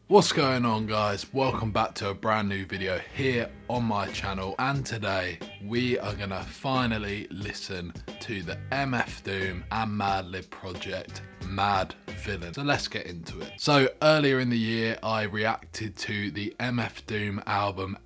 What's going on, guys? Welcome back to a brand new video here on my channel, and today we are gonna finally listen to the MF DOOM and Madlib project Madvillain. So let's get into it. So earlier in the year I reacted to the MF DOOM album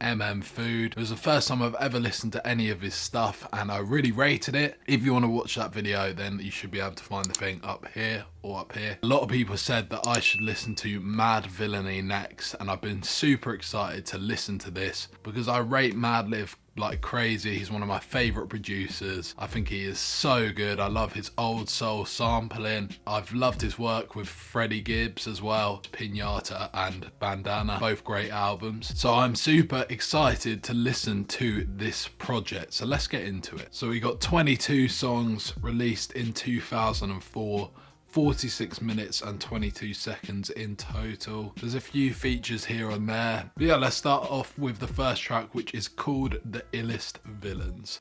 Food. It was the first time I've ever listened to any of his stuff and I really rated it. If you want to watch that video, then you should be able to find the thing up here or up here. A lot of people said that I should listen to Madvillainy next, and I've been super excited to listen to this because I rate Madlib like crazy. He's one of my favorite producers. I think he is so good. I love his old soul sampling. I've loved his work with Freddie Gibbs as well, Pinata and Bandana, both great albums. So I'm super excited to listen to this project. So let's get into it. So we got 22 songs released in 2004. 46 minutes and 22 seconds in total. There's a few features here and there. But yeah, let's start off with the first track, which is called The Illest Villains.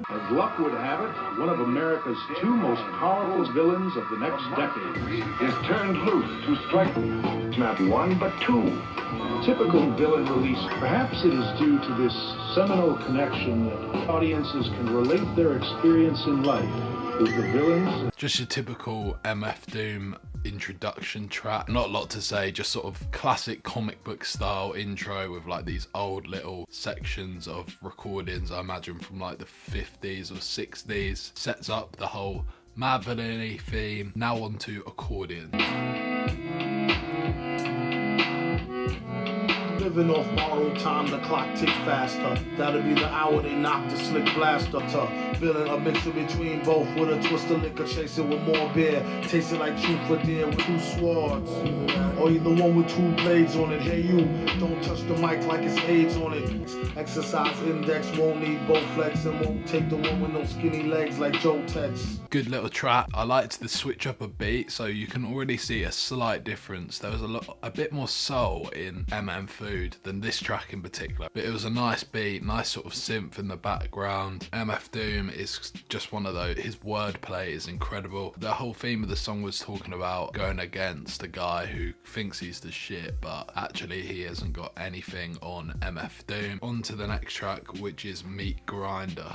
As luck would have it, one of America's two most powerful villains of the next decade is turned loose to strike not one, but two. Typical villain release. Perhaps it is due to this seminal connection that audiences can relate their experience in life with the villains. Just your typical MF DOOM introduction track. Not a lot to say, just sort of classic comic book style intro with like these old little sections of recordings, I imagine from like the 50s or 60s. Sets up the whole Madvillainy theme. Now on to Accordion. Living off borrowed time, the clock ticks faster. That'll be the hour they knock the slick blaster to villain, a mixture between both with a twist of liquor, chasing with more beer, tasting like truth for deer with two swords, or either one with two blades on it. Hey you, don't touch the mic like it's AIDS on it. Exercise index won't need both flex and won't take the one with no skinny legs like Joe Tex. Good little track. I liked the switch up a beat, so you can already see a slight difference. There was a bit more soul in Food than this track in particular, but it was a nice beat, nice sort of synth in the background. MF DOOM is just one of those, his wordplay is incredible. The whole theme of the song was talking about going against a guy who thinks he's the shit, but actually he hasn't got anything on MF DOOM. On to the next track, which is Meat Grinder.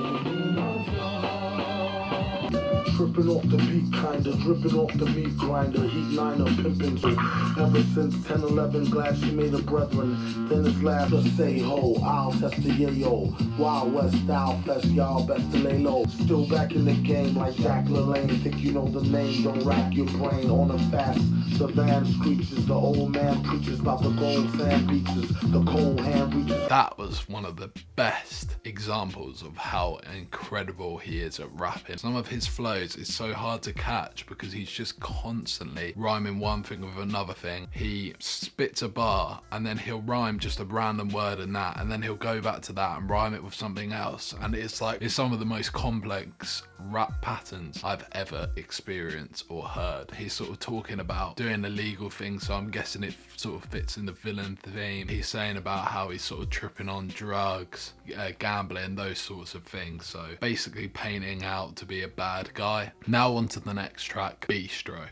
Tripping off the beat kinda, dripping off the meat grinder, heat liner, pimping. Ever since 10-11, glad she made a brethren. Then it's last to say ho, I'll test the yayo. Wild West style fest, y'all best to lay low. Still back in the game like Jack LaLanne. Think you know the name, don't rack your brain on a fast. The van screeches, the old man preaches about the gold sand beaches, the cold hand reaches. That was one of the best examples of how incredible he is at rapping. Some of his flows is so hard to catch because he's just constantly rhyming one thing with another thing. He spits a bar and then he'll rhyme just a random word in that, and then he'll go back to that and rhyme it with something else, and it's some of the most complex rap patterns I've ever experienced or heard. He's sort of talking about doing illegal things, so I'm guessing it sort of fits in the villain theme. He's saying about how he's sort of tripping on drugs, gambling, those sorts of things, so basically painting out to be a bad guy. Now on to the next track, Bistro.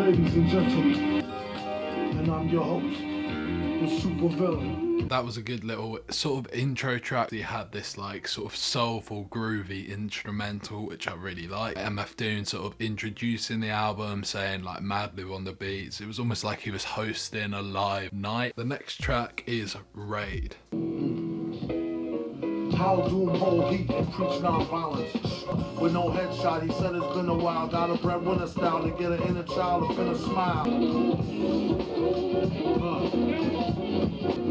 Ladies and gentlemen, and I'm your host, the Supervillain. That was a good little sort of intro track. He had this like sort of soulful, groovy instrumental, which I really like. MF DOOM sort of introducing the album, saying like Madlib on the beats. It was almost like he was hosting a live night. The next track is Raid. How Doom hold heat and preach non-violence. With no headshot, he said it's been a while. Got a breadwinner style to get an inner child to finna smile.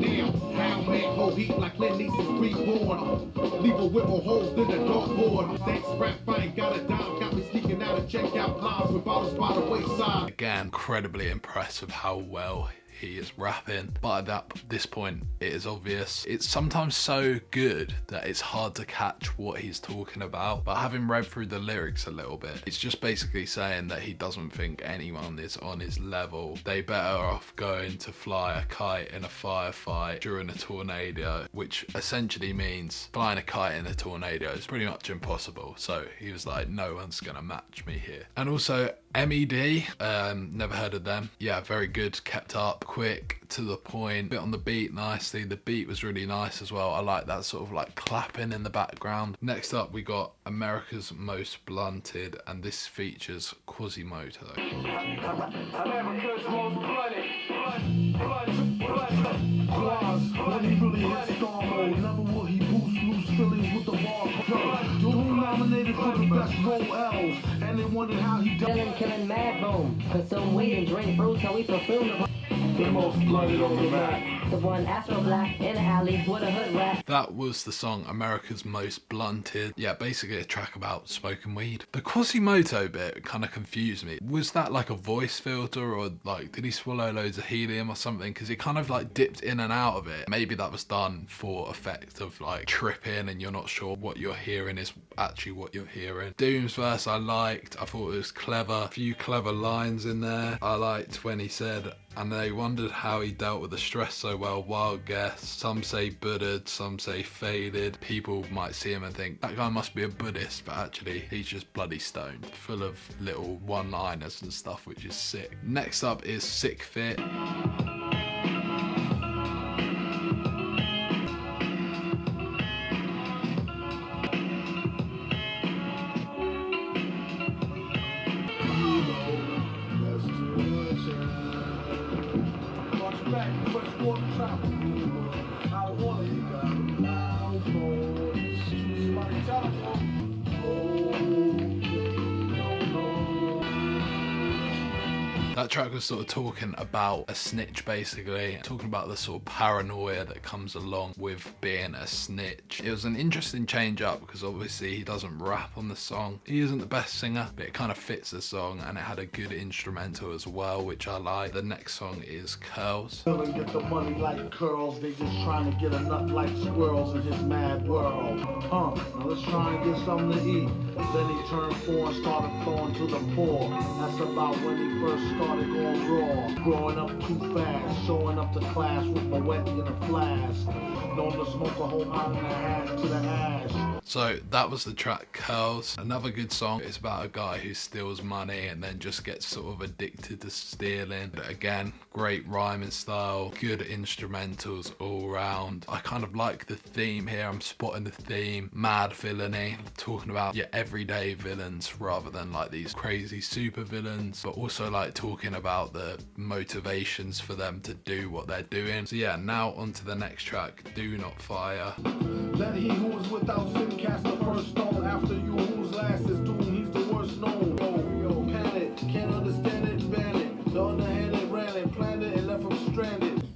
Damn, how man hold heat like Clint Eastwood reborn. Leave a whip or holes in the dartboard. Thanks, rap, I ain't got a dime. Got me sneaking out of checkout lines with bottles by the wayside. Again, incredibly impressed with how well he is rapping, but at this point it is obvious. It's sometimes so good that it's hard to catch what he's talking about, but having read through the lyrics a little bit, it's just basically saying that he doesn't think anyone is on his level. They better off going to fly a kite in a firefight during a tornado, which essentially means flying a kite in a tornado is pretty much impossible. So he was like, no one's gonna match me here. And also MED, never heard of them. Yeah, very good, kept up, quick, to the point, bit on the beat nicely. The beat was really nice as well. I like that sort of like clapping in the background. Next up we got America's Most Blunted, and this features Quasimodo. America's most blunted. When he really hit star mode, never will he boost loose feelings with the bar. Dude nominated for the best role L's, and they wondered how he done. Killing mad boom, consume weed and drink fruit so we perfume the most blunted on the map. the one Astro Black in the alley with a hood rap. That was the song America's Most Blunted. Yeah, basically a track about smoking weed. The Quasimodo bit kind of confused me. Was that like a voice filter, or like did he swallow loads of helium or something? Because he kind of like dipped in and out of it. Maybe that was done for effect of like tripping and you're not sure what you're hearing is actually what you're hearing. Doom's verse I liked. I thought it was clever. A few clever lines in there. I liked when he said, and they wondered how he dealt with the stress so well. Wild guess. Some say Buddha, some say faded. People might see him and think that guy must be a Buddhist, but actually he's just bloody stoned, full of little one-liners and stuff, which is sick. Next up is Sickfit. That track was sort of talking about a snitch, basically, talking about the sort of paranoia that comes along with being a snitch. It was an interesting change up because obviously he doesn't rap on the song. He isn't the best singer, but it kind of fits the song, and it had a good instrumental as well, which I like. The next song is Curls. Get the money like curls, they just trying to get a nut like squirrels in his mad world. Now let's try and get something to eat. Then he turned 4 and started flowing to the poor. That's about when he first started going raw. Growing up too fast, showing up to class with my wet in a flask. Known to smoke a whole out in the hash to the ash. So that was the track Curls. Another good song. It's about a guy who steals money and then just gets sort of addicted to stealing. But again, great rhyming style, good instrumentals all round. I kind of like the theme here. I'm spotting the theme. Madvillainy, talking about your everyday villains rather than like these crazy super villains, but also like talking about the motivations for them to do what they're doing. So yeah, now on to the next track, Do Not Fire. Let he who is without sin cast the first stone. After you whose last is doomed, he's the worst known. Yo, panic, can't understand it, ban it. The underhanded ran it, planned it, and left him stranded.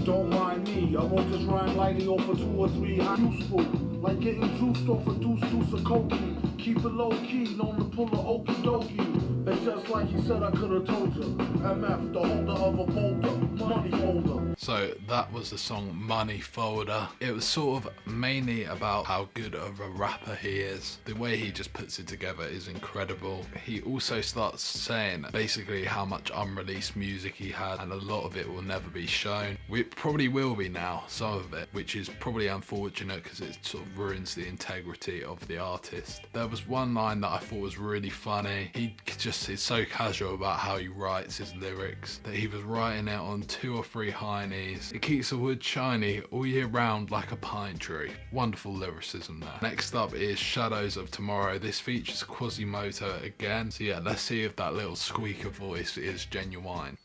Don't mind me, I won't just rhyme lightly off for 2 or 3 useful. Like getting juiced off a deuce of cokie. Keep it low key, known to pull a okie dokie. And just like he said, I could have told you. MF, the holder of a folder, money holder. So that was the song Money Folder. It was sort of mainly about how good of a rapper he is. The way he just puts it together is incredible. He also starts saying basically how much unreleased music he had, and a lot of it will never be shown. It probably will be now, some of it, which is probably unfortunate because it sort of ruins the integrity of the artist. There was one line that I thought was really funny. He just is so casual about how he writes his lyrics that he was writing it on 2 or 3 high knees. It keeps the wood shiny all year round like a pine tree. Wonderful lyricism there. Next up is Shadows of Tomorrow. This features Quasimodo again. So yeah, let's see if that little squeaker voice is genuine.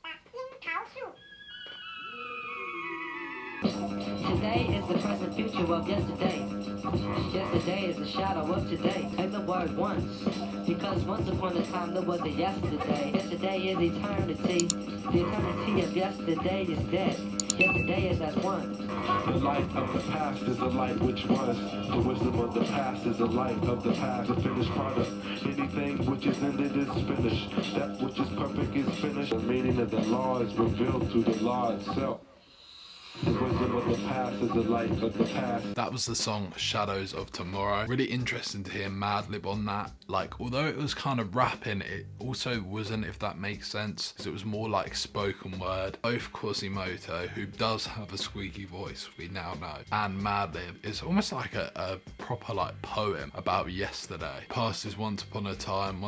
Today is the present future of yesterday. Yesterday is the shadow of today. Take the word once, because once upon a time there was a yesterday. Yesterday is eternity. The eternity of yesterday is dead. Yesterday is as one. The light of the past is the light which was. The wisdom of the past is the light of the past. The finished product. Anything which is ended is finished. That which is perfect is finished. The meaning of the law is revealed through the law itself. The wisdom of the past is the light of the past. That was the song Shadows of Tomorrow. Really interesting to hear Madlib on that. Like, although it was kind of rapping, it also wasn't, if that makes sense, because it was more like spoken word. Both Quasimodo, who does have a squeaky voice, we now know, and Madlib is almost like a proper like poem about yesterday. Past is once upon a time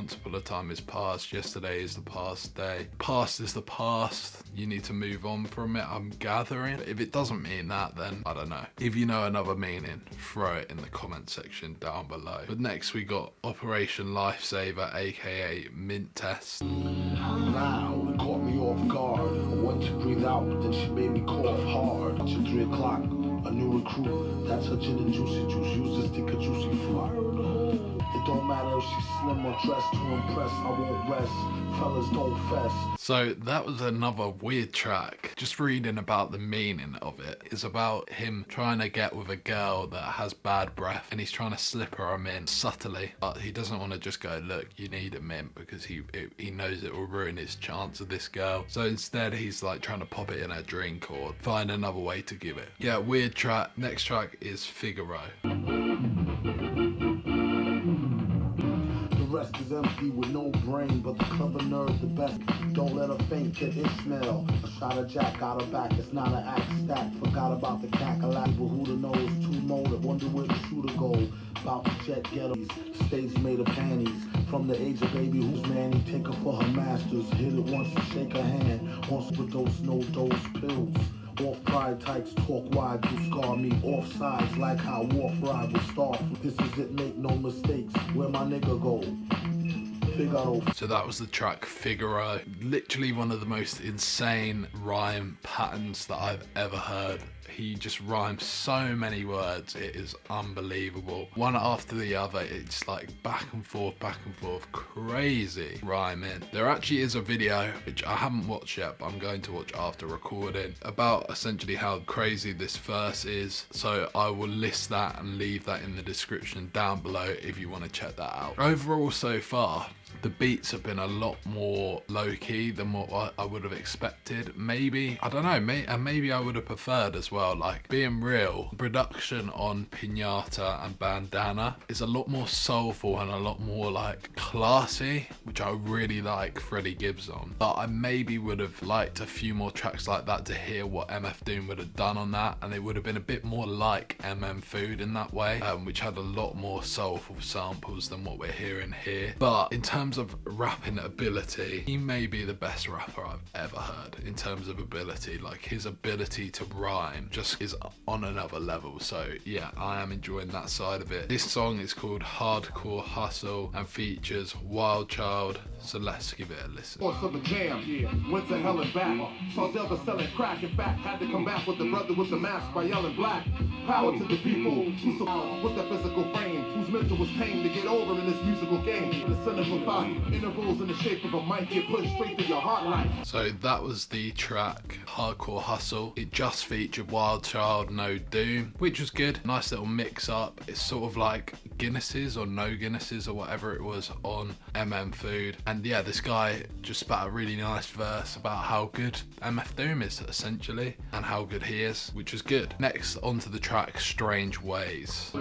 is past, yesterday is the past day. Past is the past, you need to move on from it, I'm gathering. If it doesn't mean that, then I don't know. If you know another meaning, throw it in the comment section down below. But next we got Operation Lifesaver, aka Mint Test. Now, it caught me off guard. I went to breathe out, but then she made me cough hard. It's 3 o'clock, a new recruit. That's her gin and juicy juice. Use this stick of juicy fruit. It don't matter if she's slim or dressed to impress. I won't rest. Fellas don't fess. So that was another weird track. Just reading about the meaning of it is about him trying to get with a girl that has bad breath, and he's trying to slip her a mint subtly, but he doesn't want to just go, look, you need a mint, because he knows it will ruin his chance of this girl. So instead he's like trying to pop it in a drink or find another way to give it. Yeah, weird track. Next track is Figaro. The rest is empty with no brain, but the clever nerd the best. Don't let her faint, get Ishmael. A shot of Jack got her back, it's not an act stack. Forgot about the cackalack, but who the knows? Too motive, wonder where the shooter go. About to jet ghettos, stage made of panties. From the age of baby, who's manny? Take her for her masters, hit it once and shake her hand. Once with those no dose pills. Off pride types talk wide, you scar me off sides like how Warf Ride will start. This is it, make no mistakes. Where my nigga go? Figaro. So that was the track Figaro. Literally one of the most insane rhyme patterns that I've ever heard. He just rhymes so many words, it is unbelievable. One after the other, it's like back and forth, crazy rhyming. There actually is a video, which I haven't watched yet, but I'm going to watch after recording, about essentially how crazy this verse is. So I will list that and leave that in the description down below if you want to check that out. Overall so far, the beats have been a lot more low-key than what I would have expected. Maybe, I don't know, maybe I would have preferred as well. Like, being real, production on Pinata and Bandana is a lot more soulful and a lot more like classy, which I really like Freddie Gibbs on. But I maybe would have liked a few more tracks like that to hear what MF Doom would have done on that, and it would have been a bit more like MM Food in that way, which had a lot more soulful samples than what we're hearing here. But in terms of rapping ability, he may be the best rapper I've ever heard in terms of ability. Like, his ability to rhyme just is on another level. So yeah, I am enjoying that side of it. This song is called Hardcore Hustle and features Wild Child, so let's give it a listen. Force of a jam, went to hell and back. Saw Delta selling crack, in fact, had to come back with the brother with the mask by yelling black. Power to the people who surround with that physical frame, whose mental was tame to get over in this musical game. The cynical thought, intervals in the shape of a mic get pushed straight to your heart line. So that was the track Hardcore Hustle. It just featured Wild Child, No Doom, which was good. Nice little mix up. It's sort of like Guinnesses or No Guinnesses or whatever it was on MM Food. And yeah, this guy just spat a really nice verse about how good MF Doom is essentially, and how good he is, which was good. Next, onto the track Strange Ways.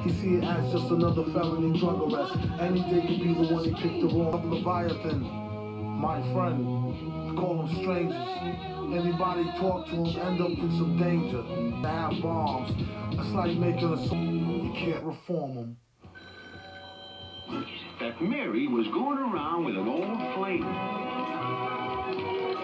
He see it as just another felony drug arrest. Any day could be the one he picked the wrong Leviathan. My friend, I call them strangers. Anybody talk to him end up in some danger. They have bombs. That's like making a song. You can't reform them. That Mary was going around with an old flame.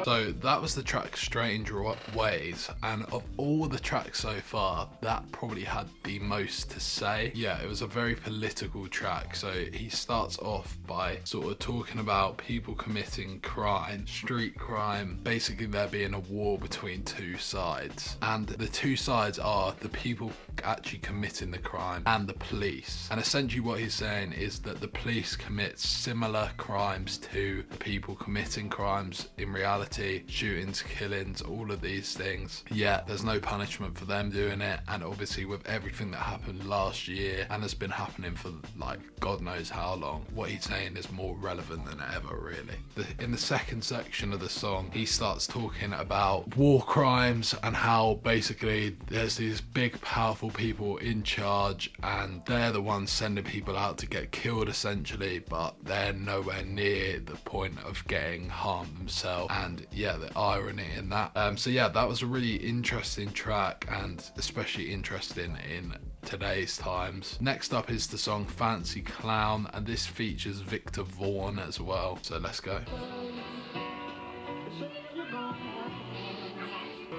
So that was the track Strange Ways, and of all the tracks so far, that probably had the most to say. Yeah, it was a very political track. So he starts off by sort of talking about people committing crime, street crime, basically there being a war between two sides, and the two sides are the people actually committing the crime and the police. And essentially what he's saying is that the police commit similar crimes to the people committing crimes in reality, brutality, shootings, killings, all of these things. Yeah, there's no punishment for them doing it, and obviously with everything that happened last year and has been happening for like God knows how long, what he's saying is more relevant than ever, really. In the second section of the song, he starts talking about war crimes and how basically there's these big powerful people in charge and they're the ones sending people out to get killed essentially, but they're nowhere near the point of getting harmed themselves. And yeah, the irony in that. So yeah, that was a really interesting track, and especially interesting in today's times. Next up is the song Fancy Clown, and this features Victor Vaughn as well, so let's go.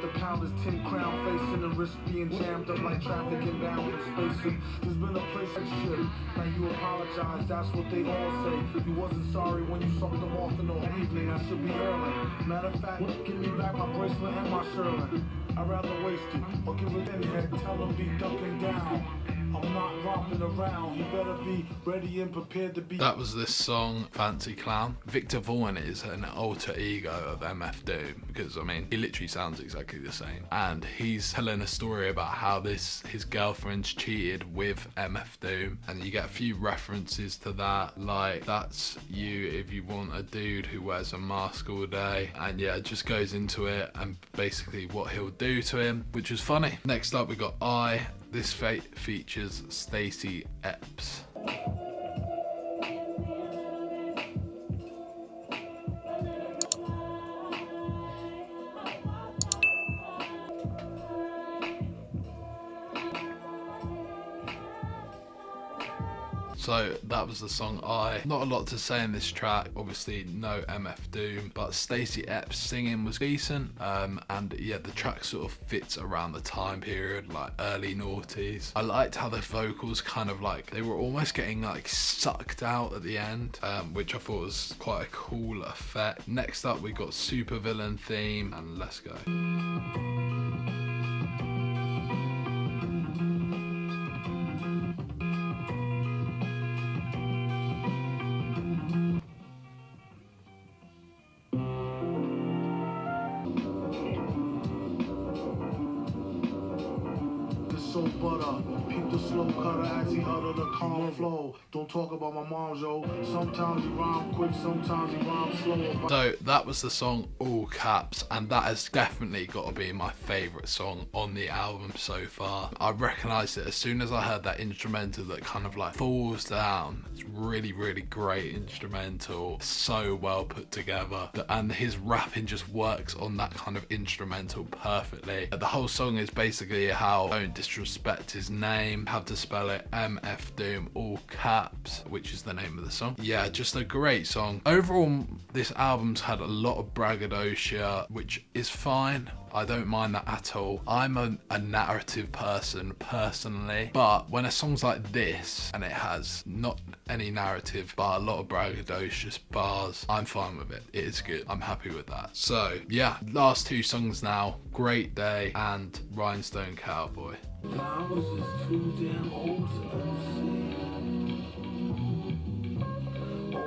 The pound is 10 crown facing and risk being jammed up like traffic inbound in spacing. There's been a place like shit. Now you apologize, that's what they all say. You wasn't sorry when you sucked them off in the evening. I should be early. Matter of fact, give me back my bracelet and my Sherman. I'd rather waste it or give it in head. Tell them be ducking down. I'm not romping around. You better be ready and prepared to be. That was this song, Fancy Clown. Victor Vaughn is an alter ego of MF Doom, because I mean, he literally sounds exactly the same. And he's telling a story about how his girlfriend's cheated with MF Doom, and you get a few references to that, like that's you if you want a dude who wears a mask all day. And yeah, it just goes into it and basically what he'll do to him, which is funny. Next up we got I. This features Stacey Epps. So that was the song I. Not a lot to say in this track, obviously no MF Doom, but Stacey Epps singing was decent, and yeah, the track sort of fits around the time period, like early noughties. I liked how the vocals kind of like, they were almost getting like sucked out at the end, which I thought was quite a cool effect. Next up we got Supervillain theme, and let's go. So butter, peep the slow cutter as he utter the calm flow. Don't talk about my mom, yo. Sometimes he rhyme quick, sometimes he rhyme slow. So that was the song All Caps, and that has definitely got to be my favourite song on the album so far. I recognised it as soon as I heard that instrumental that kind of like falls down. It's really, really great instrumental, so well put together, and his rapping just works on that kind of instrumental perfectly. The whole song is basically how don't disrespect his name, have to spell it MF Doom all caps, which is the name of the song. Yeah, just a great song. Overall, this album's had a lot of braggadocio, which is fine. I don't mind that at all. I'm a narrative person personally, but when a song's like this and it has not any narrative but a lot of braggadocious bars, I'm fine with it. It is good. I'm happy with that. So yeah, last two songs now, Great Day and Rhinestone Cowboy. I was just too damn old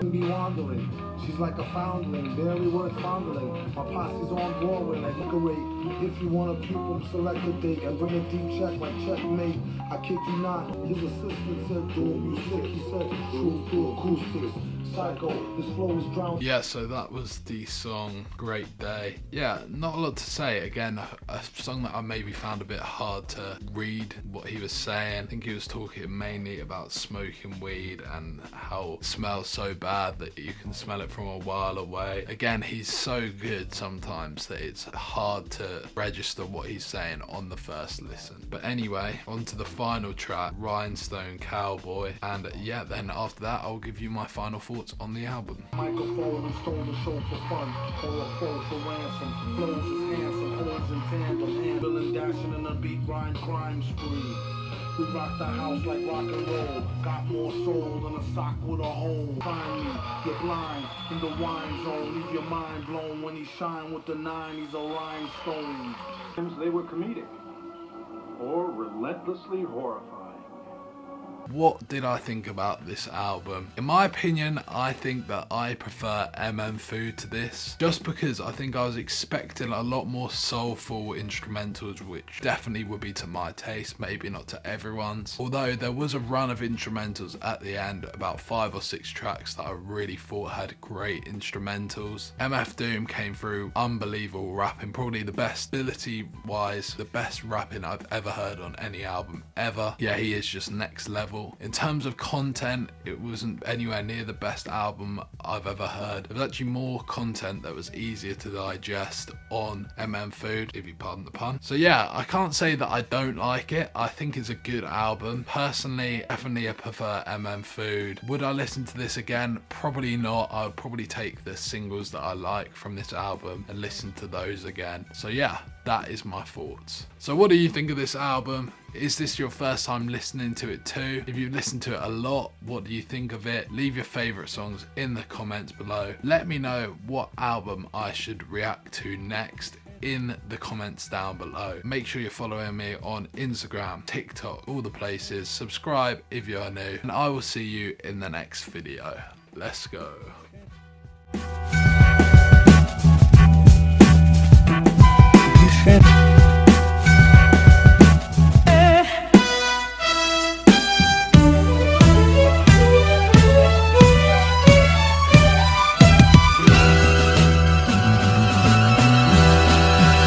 to be wandering. She's like a foundling, barely worth fondling. My posse's on Broadway like decorate. If you want to keep them, select a date and bring a deep check like checkmate. I kid you not, his assistant said, "Doom, you sick?" He said, "True acoustics." Psycho, his flow is drowned. Yeah, so that was the song Great Day. Yeah, not a lot to say. Again, a song that I maybe found a bit hard to read what he was saying. I think he was talking mainly about smoking weed and how it smells so bad that you can smell it from a while away. Again, he's so good sometimes that it's hard to register what he's saying on the first listen. But anyway, on to the final track, Rhinestone Cowboy. And yeah, then after that, I'll give you my final thoughts on the album. Microphone and stole the show for fun, or a foe for ransom. Flows is handsome, holds in tandem, villain dashing in a beat grind crime spree. We rock the house like rock and roll. Got more soul than a sock with a hole. Find me, you're blind in the wine zone. Leave your mind blown when he shine with the 9. He's a rhinestone. They were comedic or relentlessly horrifying. What did I think about this album? In my opinion, I think that I prefer MM Food to this, just because I think I was expecting a lot more soulful instrumentals, which definitely would be to my taste, maybe not to everyone's. Although there was a run of instrumentals at the end, about 5 or 6 tracks that I really thought had great instrumentals. MF Doom came through unbelievable rapping, probably the best ability wise, the best rapping I've ever heard on any album ever. Yeah, he is just next level. In terms of content, it wasn't anywhere near the best album I've ever heard. There was actually more content that was easier to digest on MM Food, if you pardon the pun. So yeah, I can't say that I don't like it. I think it's a good album. Personally, definitely I prefer MM Food. Would I listen to this again? Probably not. I would probably take the singles that I like from this album and listen to those again. So yeah, that is my thoughts. So what do you think of this album? Is this your first time listening to it too? If you've listened to it a lot, what do you think of it? Leave your favourite songs in the comments below. Let me know what album I should react to next in the comments down below. Make sure you're following me on Instagram, TikTok, all the places. Subscribe if you're new, and I will see you in the next video. Let's go.